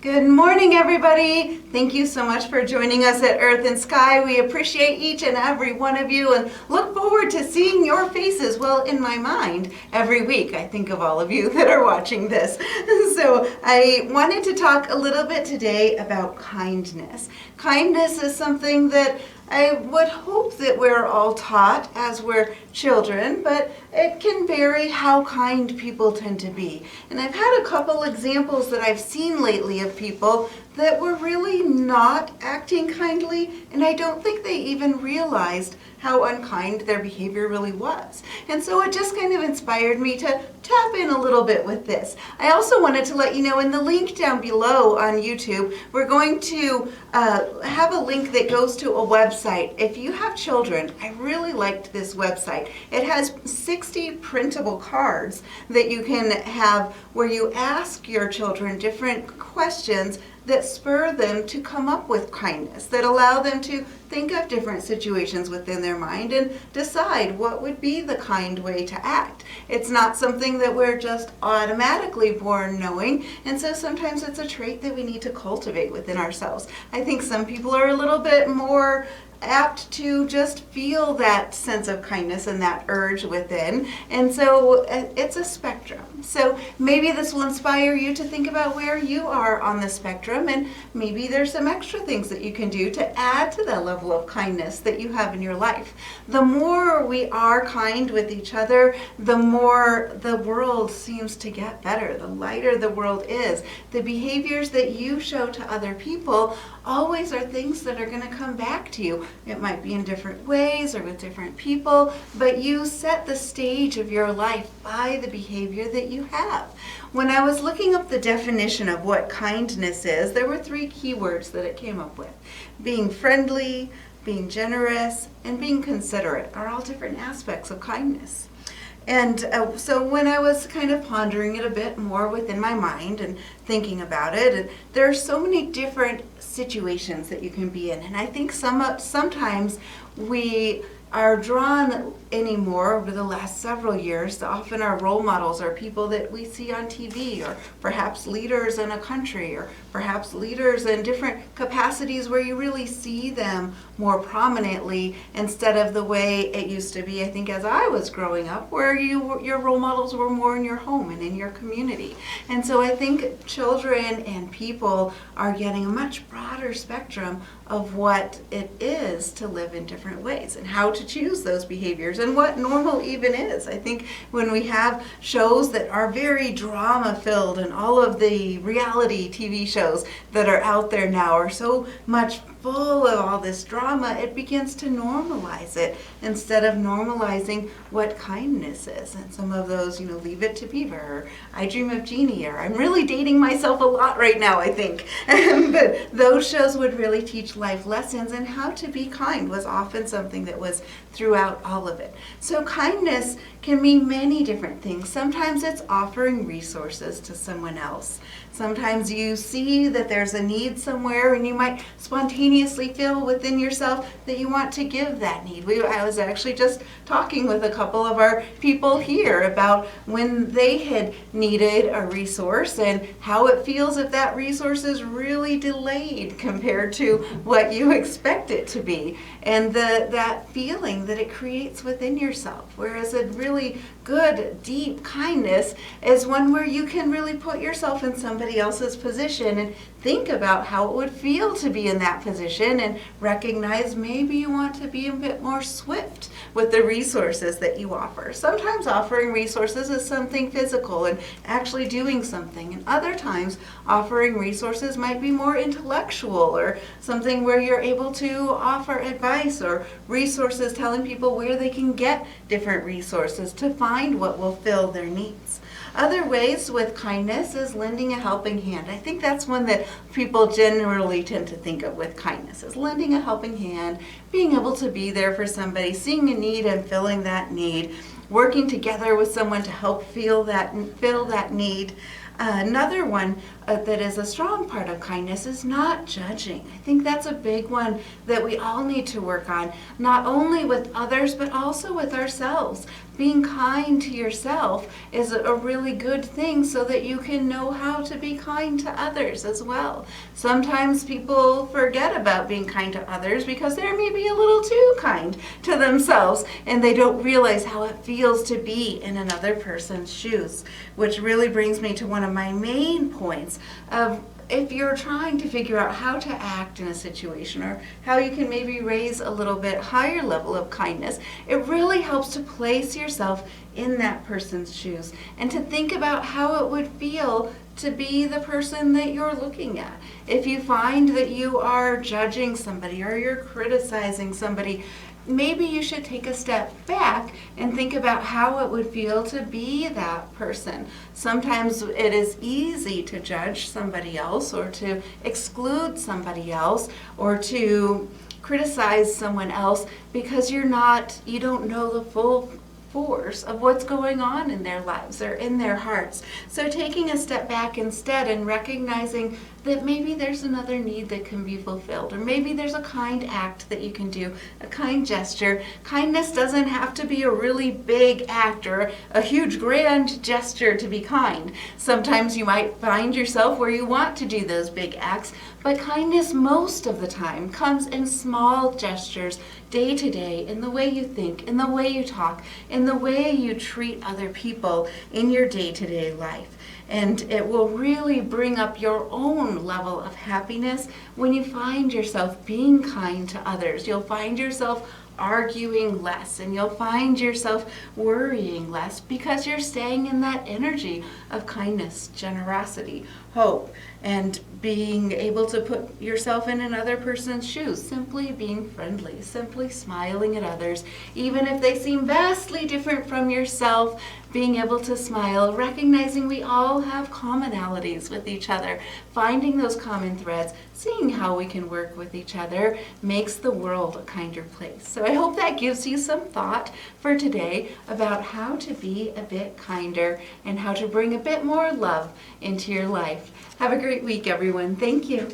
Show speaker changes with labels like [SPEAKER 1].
[SPEAKER 1] Good morning, everybody. Thank you so much for joining us at Earth and Sky. We appreciate each and every one of you and look forward to seeing your faces. Well, in my mind, every week I think of all of you that are watching this. So I wanted to talk a little bit today about kindness. Kindness is something that I would hope that we're all taught as we're children, but it can vary how kind people tend to be. And I've had a couple examples that I've seen lately of people that were really not acting kindly, and I don't think they even realized how unkind their behavior really was. And so it just kind of inspired me to tap in a little bit with this. I also wanted to let you know in the link down below on YouTube, we're going to have a link that goes to a website. If you have children, I really liked this website. It has 60 printable cards that you can have where you ask your children different questions that spur them to come up with kindness, that allow them to think of different situations within their mind and decide what would be the kind way to act. It's not something that we're just automatically born knowing, and so sometimes it's a trait that we need to cultivate within ourselves. I think some people are a little bit more apt to just feel that sense of kindness and that urge within, and so it's a spectrum. So maybe this will inspire you to think about where you are on the spectrum, and maybe there's some extra things that you can do to add to the level of kindness that you have in your life. The more we are kind with each other, the more the world seems to get better, the lighter the world is. The behaviors that you show to other people always are things that are going to come back to you. It might be in different ways or with different people, but you set the stage of your life by the behavior that you have. When I was looking up the definition of what kindness is, there were 3 keywords that it came up with. Being friendly, being generous, and being considerate are all different aspects of kindness. And so when I was kind of pondering it a bit more within my mind and thinking about it, and there are so many different situations that you can be in. And I think sometimes we are drawn anymore over the last several years. Often our role models are people that we see on TV, or perhaps leaders in a country, or perhaps leaders in different capacities where you really see them more prominently instead of the way it used to be, I think, as I was growing up, where your role models were more in your home and in your community. And so I think children and people are getting a much broader spectrum of what it is to live in different ways and how to choose those behaviors and what normal even is. I think when we have shows that are very drama filled, and all of the reality TV shows that are out there now are so much full of all this drama, it begins to normalize it instead of normalizing what kindness is. And some of those, Leave It to Beaver, or I Dream of Jeannie, or I'm really dating myself a lot right now, I think. But those shows would really teach life lessons, and how to be kind was often something that was throughout all of it. So kindness can mean many different things. Sometimes it's offering resources to someone else. Sometimes you see that there's a need somewhere, and you might spontaneously feel within yourself that you want to give that need. I was actually just talking with a couple of our people here about when they had needed a resource and how it feels if that resource is really delayed compared to what you expect it to be, and that feeling that it creates within yourself. Whereas a really good, deep kindness is one where you can really put yourself in somebody else's position and think about how it would feel to be in that position, and recognize maybe you want to be a bit more swift with the resources that you offer. Sometimes offering resources is something physical and actually doing something, and other times offering resources might be more intellectual, or something where you're able to offer advice or resources, telling people where they can get different resources to find what will fill their needs. Other ways with kindness is lending a helping hand. I think that's one that people generally tend to think of with kindness, is lending a helping hand, being able to be there for somebody, seeing a need and filling that need, working together with someone to help fill that need. Another one that is a strong part of kindness is not judging. I think that's a big one that we all need to work on, not only with others, but also with ourselves. Being kind to yourself is a really good thing so that you can know how to be kind to others as well. Sometimes people forget about being kind to others because they're maybe a little too kind to themselves, and they don't realize how it feels to be in another person's shoes, which really brings me to one of my main points of if you're trying to figure out how to act in a situation or how you can maybe raise a little bit higher level of kindness, it really helps to place yourself in that person's shoes and to think about how it would feel to be the person that you're looking at. If you find that you are judging somebody or you're criticizing somebody, maybe you should take a step back and think about how it would feel to be that person. Sometimes it is easy to judge somebody else or to exclude somebody else or to criticize someone else because you don't know the full force of what's going on in their lives or in their hearts. So taking a step back instead and recognizing that maybe there's another need that can be fulfilled, or maybe there's a kind act that you can do, a kind gesture. Kindness doesn't have to be a really big act or a huge grand gesture to be kind. Sometimes you might find yourself where you want to do those big acts, but kindness most of the time comes in small gestures, day to day, in the way you think, in the way you talk, in the way you treat other people in your day-to-day life. And it will really bring up your own level of happiness when you find yourself being kind to others. You'll find yourself arguing less, and you'll find yourself worrying less because you're staying in that energy of kindness, generosity, hope, and being able to put yourself in another person's shoes, simply being friendly, simply smiling at others, even if they seem vastly different from yourself, being able to smile, recognizing we all have commonalities with each other, finding those common threads, seeing how we can work with each other makes the world a kinder place. So I hope that gives you some thought for today about how to be a bit kinder and how to bring a bit more love into your life. Have a great week, everyone. Thank you.